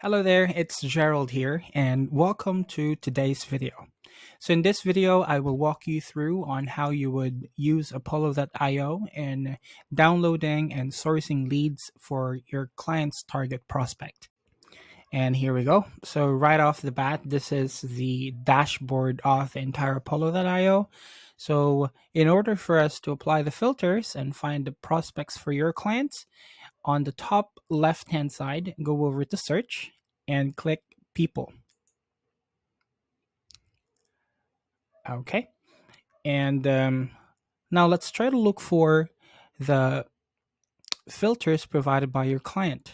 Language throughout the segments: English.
Hello there, it's Gerald here, and welcome to today's video. So in this video, I will walk you through on how you would use Apollo.io in downloading and sourcing leads for your client's target prospect. And here we go. So right off the bat, this is the dashboard of the entire Apollo.io. So in order for us to apply the filters and find the prospects for your clients, on the top left-hand side, go over to search and click people. Okay. And now let's try to look for the filters provided by your client.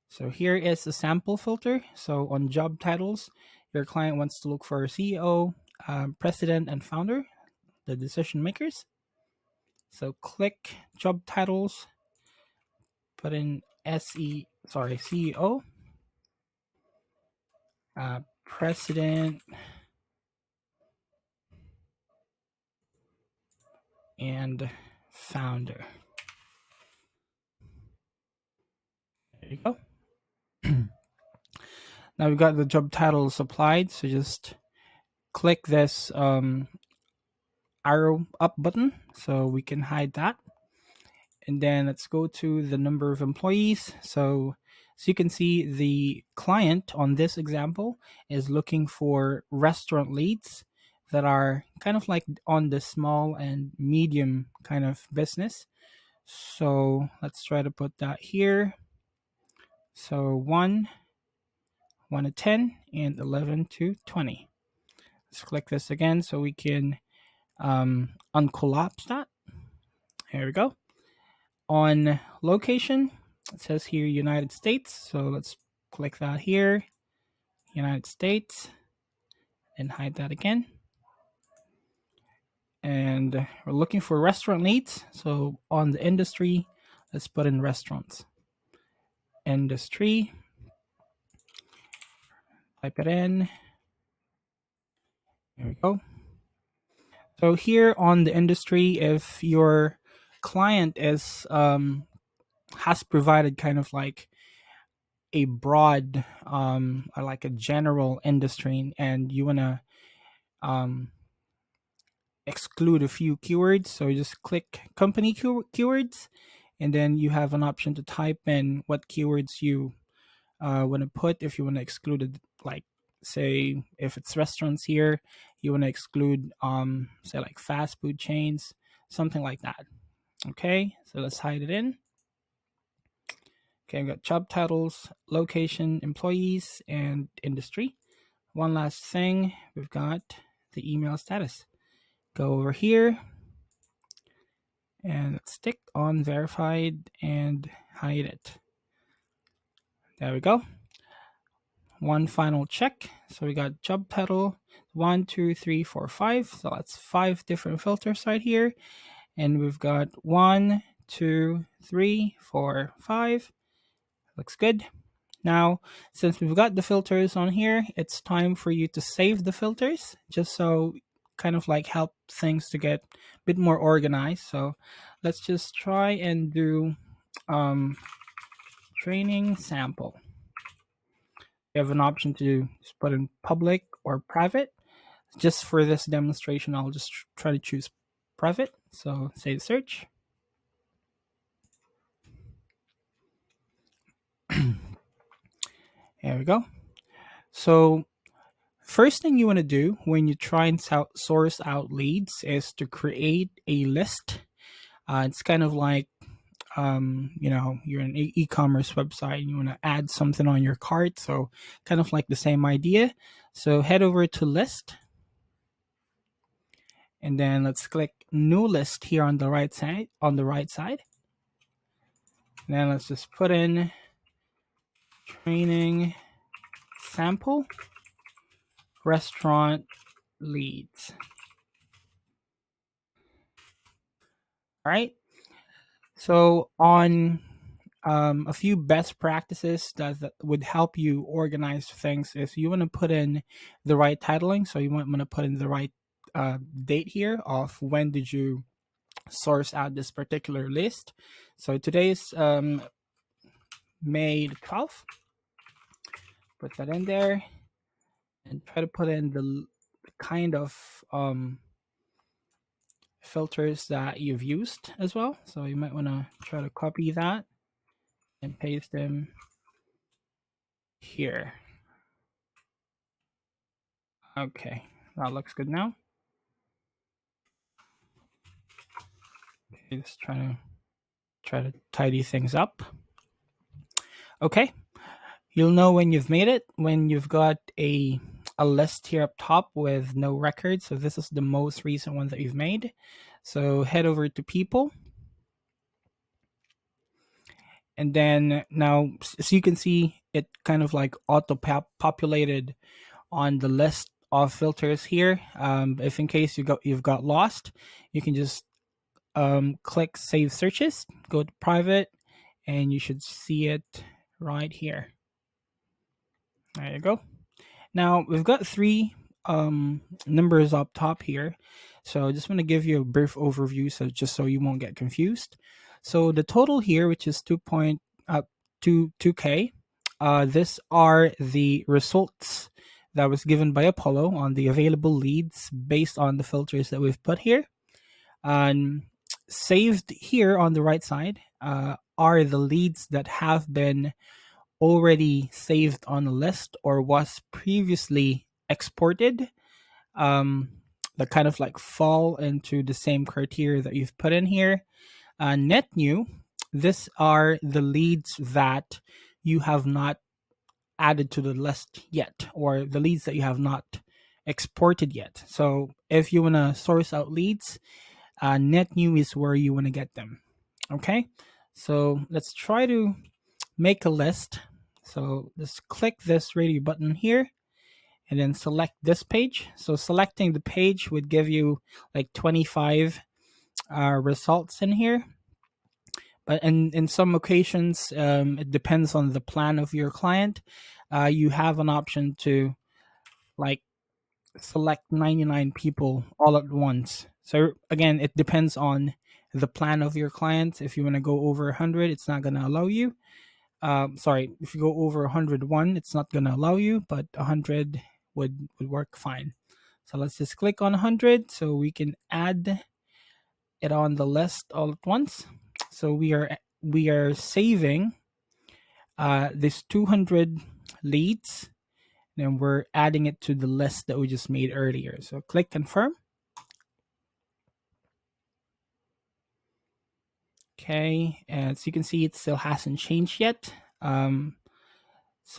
So here is a sample filter. So on job titles, your client wants to look for CEO, president, and founder, the decision makers. So click job titles, put in CEO, president, and founder. There you go. Now we've got the job titles applied, so just click this arrow up button so we can hide that. And then let's go to the number of employees. So you can see the client on this example is looking for restaurant leads that are kind of like on the small and medium kind of business. So let's try to put that here. So 1 to 10 and 11 to 20. Let's click this again so we can uncollapse that. There we go. On location, it says here United States. So let's click that here, United States, and hide that again. And we're looking for restaurant leads. So on the industry, let's put in restaurants. Industry, type it in. There we go. So here on the industry, if your client is has provided kind of like a broad or like a general industry, and you want to exclude a few keywords, so you just click company keywords, and then you have an option to type in what keywords you want to put. If you want to exclude it, like say if it's restaurants here, you want to exclude say like fast food chains, something like that. Okay, so let's hide it in. Okay, I've got job titles, location, employees, and industry. One last thing, we've got the email status. Go over here and let's stick on verified and hide it. There we go. One final check. So we got job title 1, 2, 3, 4, 5. So that's 5 different filters right here. And we've got 1, 2, 3, 4, 5. Looks good. Now, since we've got the filters on here, it's time for you to save the filters, just so kind of like help things to get a bit more organized. So let's just try and do training sample. You have an option to just put in public or private. Just for this demonstration, I'll just try to choose private. So say search. There we go. So first thing you want to do when you try and source out leads is to create a list. It's kind of like, you're an e-commerce website and you want to add something on your cart. So kind of like the same idea. So head over to list. And then let's click new list here on the right side. And then let's just put in training sample restaurant leads. All right. So on a few best practices that would help you organize things is you want to put in the right titling. So you want to put in the right date here of when did you source out this particular list. So today's May 12th. Put that in there and try to put in the kind of filters that you've used as well. So you might want to try to copy that and paste them here. Okay, that looks good now. Okay, just try to tidy things up. Okay, you'll know when you've made it when you've got a list here up top with no record. So this is the most recent one that you've made. So head over to people. And then now, so you can see it kind of like auto populated on the list of filters here. If in case you've got lost, you can just click Save Searches, go to Private, and you should see it right here. There you go. Now we've got three numbers up top here, so I just want to give you a brief overview, so just so you won't get confused. So the total here, which is 2.22k, these are the results that was given by Apollo on the available leads based on the filters that we've put here. And saved here on the right side are the leads that have been already saved on a list or was previously exported, that kind of like fall into the same criteria that you've put in here. Net new, these are the leads that you have not added to the list yet, or the leads that you have not exported yet. So if you want to source out leads, net new is where you want to get them. Okay, so let's try to make a list. So just click this radio button here and then select this page. So selecting the page would give you like 25 results in here. But in some occasions, it depends on the plan of your client. You have an option to like select 99 people all at once. So again, it depends on the plan of your client. If you want to go over 100, it's not going to allow you. Sorry, if you go over 101, it's not going to allow you, but 100 would work fine. So let's just click on 100 so we can add it on the list all at once. So we are saving this 200 leads, and we're adding it to the list that we just made earlier. So click confirm. Okay, and so you can see it still hasn't changed yet. So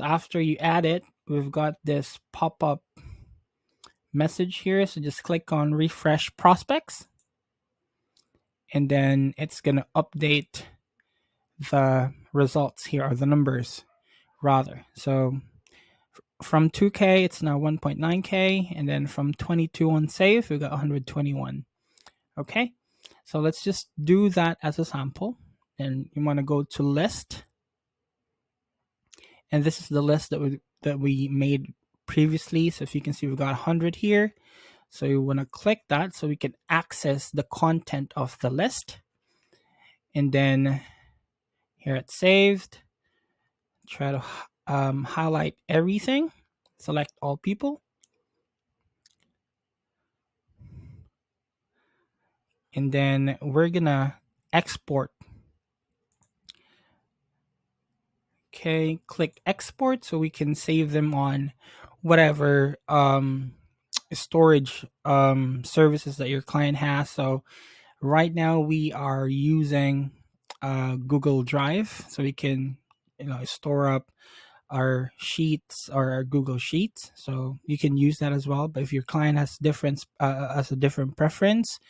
after you add it, we've got this pop-up message here. So just click on refresh prospects, and then it's going to update the results here, or the numbers rather. So from 2k, it's now 1.9k, and then from 22 on save, we got 121. Okay, so let's just do that as a sample. And you want to go to list, and this is the list that we made previously. So if you can see, we've got 100 here. So you want to click that so we can access the content of the list. And then here it's saved. Try to highlight everything. Select all people. And then we're gonna export. Okay, click export so we can save them on whatever storage services that your client has. So right now we are using Google Drive, so we can store up our sheets or our Google Sheets. So you can use that as well. But if your client has a different preference,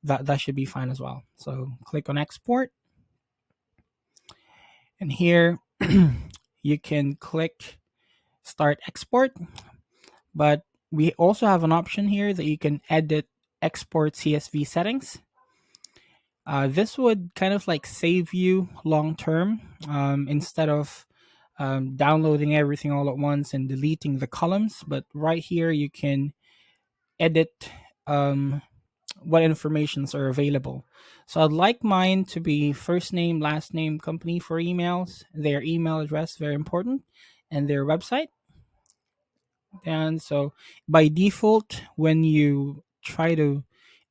that should be fine as well. So click on export, and here you can click start export. But we also have an option here that you can edit export CSV settings. This would kind of like save you long term, instead of downloading everything all at once and deleting the columns. But right here you can edit what informations are available. So I'd like mine to be first name, last name, company for emails, their email address, very important, and their website. And so by default, when you try to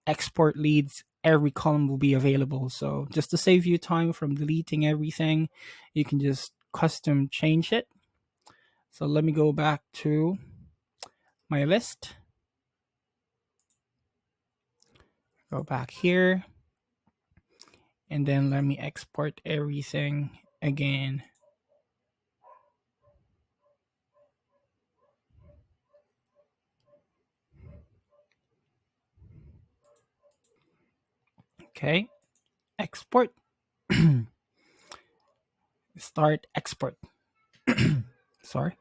export leads, every column will be available. So just to save you time from deleting everything, you can just custom change it. So let me go back to my list. Go back here. And then let me export everything again. Okay. Export. Start export. Sorry.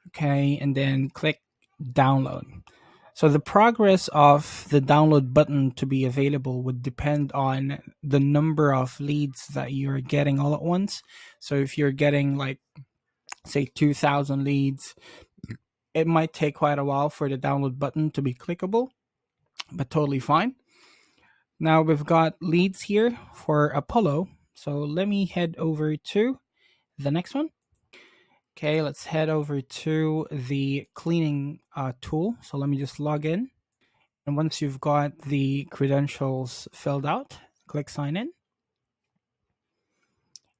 Okay. And then click download. So the progress of the download button to be available would depend on the number of leads that you're getting all at once. So if you're getting like say 2,000 leads, it might take quite a while for the download button to be clickable, but totally fine. Now we've got leads here for Apollo. So let me head over to the next one. Okay, let's head over to the cleaning tool. So let me just log in. And once you've got the credentials filled out, click sign in.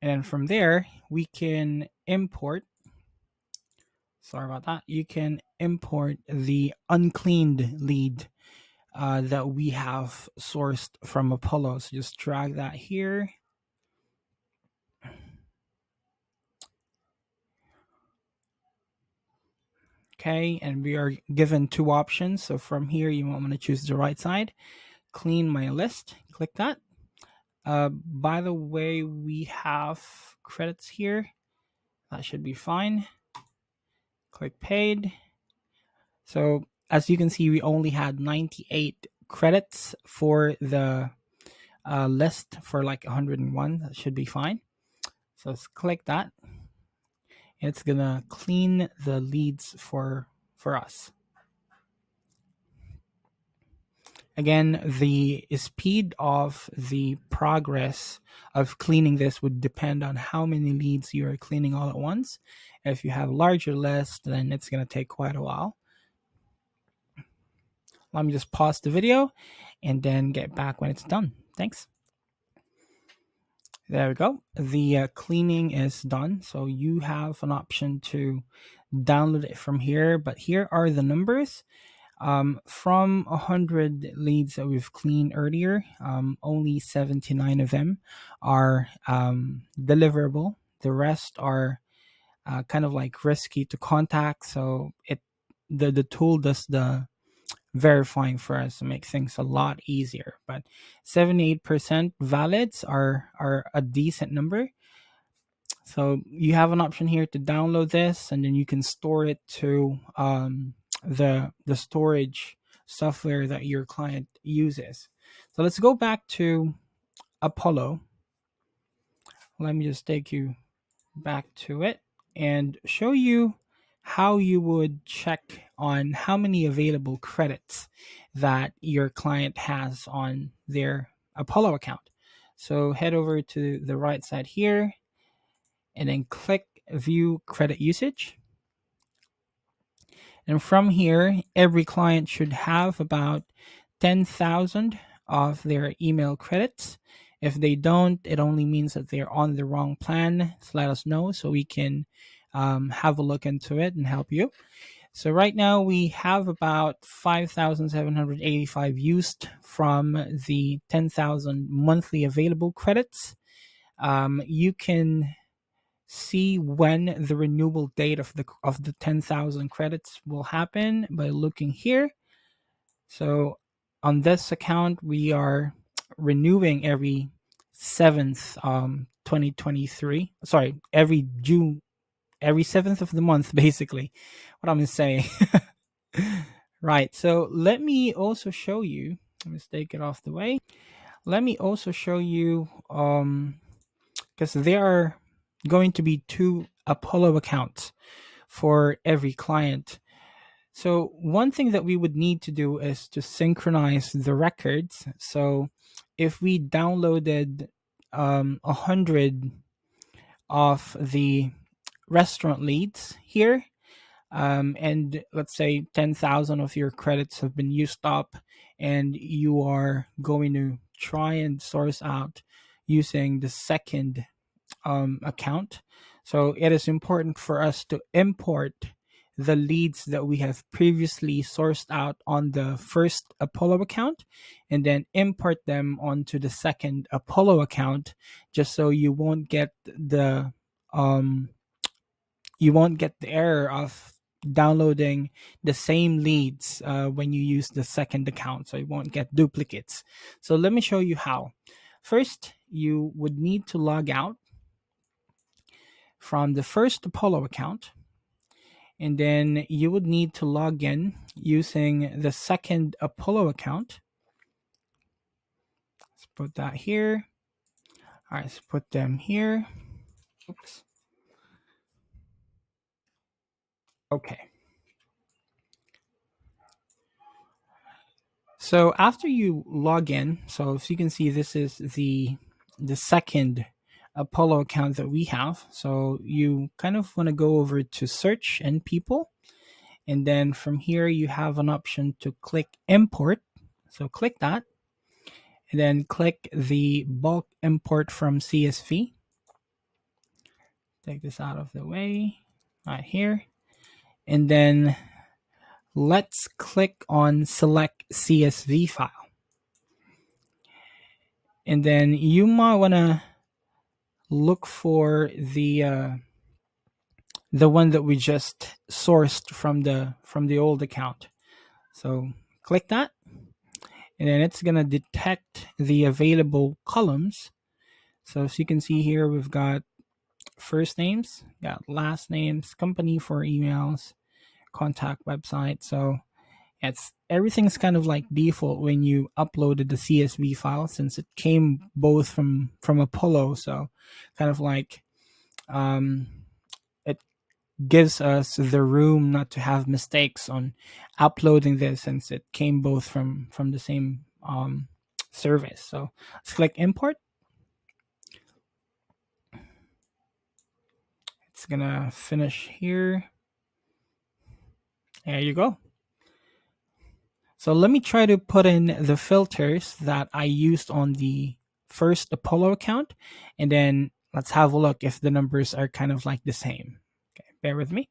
And then from there, we can import, sorry about that, you can import the uncleaned lead that we have sourced from Apollo. So just drag that here. Okay, and we are given two options. So from here, you want to choose the right side, clean my list, click that. By the way, we have credits here. That should be fine. Click paid. So as you can see, we only had 98 credits for the list for like 101. That should be fine. So let's click that. It's gonna clean the leads for us. Again, the speed of the progress of cleaning this would depend on how many leads you are cleaning all at once. If you have a larger list, then it's going to take quite a while. Let me just pause the video and then get back when it's done. Thanks. There we go. The cleaning is done. So you have an option to download it from here, but here are the numbers. From 100 leads that we've cleaned earlier, only 79 of them are deliverable. The rest are kind of like risky to contact. So the tool does the verifying for us to make things a lot easier. But 78% valids are a decent number. So you have an option here to download this, and then you can store it to the storage software that your client uses. So let's go back to Apollo. Let me just take you back to it and show you how you would check on how many available credits that your client has on their Apollo account. So head over to the right side here and then click view credit usage. And from here, every client should have about 10,000 of their email credits. If they don't, it only means that they're on the wrong plan. So let us know so we can have a look into it and help you. So right now we have about 5,785 used from the 10,000 monthly available credits. You can see when the renewal date of the 10,000 credits will happen by looking here. So on this account, we are renewing every 7th 2023. Sorry, every June, every 7th of the month, basically. What I'm saying. Right. So let me also show you. Let's take it off the way. Let me also show you because there are going to be 2 Apollo accounts for every client. So one thing that we would need to do is to synchronize the records. So if we downloaded 100 of the restaurant leads here, and let's say 10,000 of your credits have been used up, and you are going to try and source out using the second account. So it is important for us to import the leads that we have previously sourced out on the first Apollo account and then import them onto the second Apollo account, just so um you won't get the error of downloading the same leads when you use the second account, so you won't get duplicates. So let me show you how. First, you would need to log out from the first Apollo account, and then you would need to log in using the second Apollo account. Let's put that here. All right, let's put them here. Oops. Okay. So after you log in, so as you can see, this is the second Apollo account that we have. So you kind of want to go over to search and people, and then from here you have an option to click import. So click that, and then click the bulk import from CSV. Take this out of the way right here, and then let's click on select CSV file. And then you might want to look for the one that we just sourced from the old account. So click that, and then it's gonna detect the available columns. So as you can see here, we've got first names, got last names, company for emails, contact website. So it's everything's kind of like default when you uploaded the CSV file, since it came both from Apollo. So kind of like it gives us the room not to have mistakes on uploading this, since it came both from the same service. So let's click import. It's gonna finish here. There you go. So let me try to put in the filters that I used on the first Apollo account, and then let's have a look if the numbers are kind of like the same. Okay, bear with me.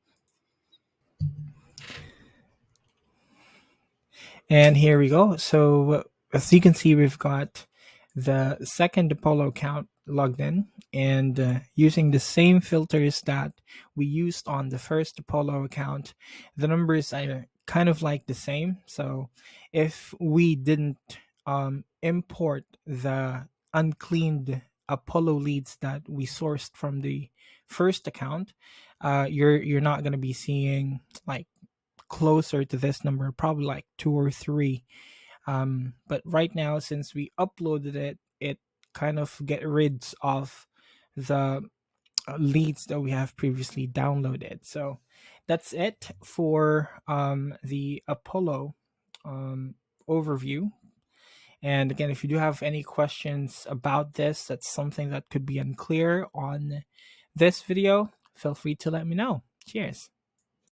And here we go. So as you can see, we've got the second Apollo account logged in, and using the same filters that we used on the first Apollo account, the numbers are kind of like the same. So if we didn't import the uncleaned Apollo leads that we sourced from the first account, you're not going to be seeing like closer to this number, probably like 2 or 3. But right now, since we uploaded it, it kind of get rid of the leads that we have previously downloaded. So that's it for the Apollo overview. And again, if you do have any questions about this, that's something that could be unclear on this video, feel free to let me know. Cheers.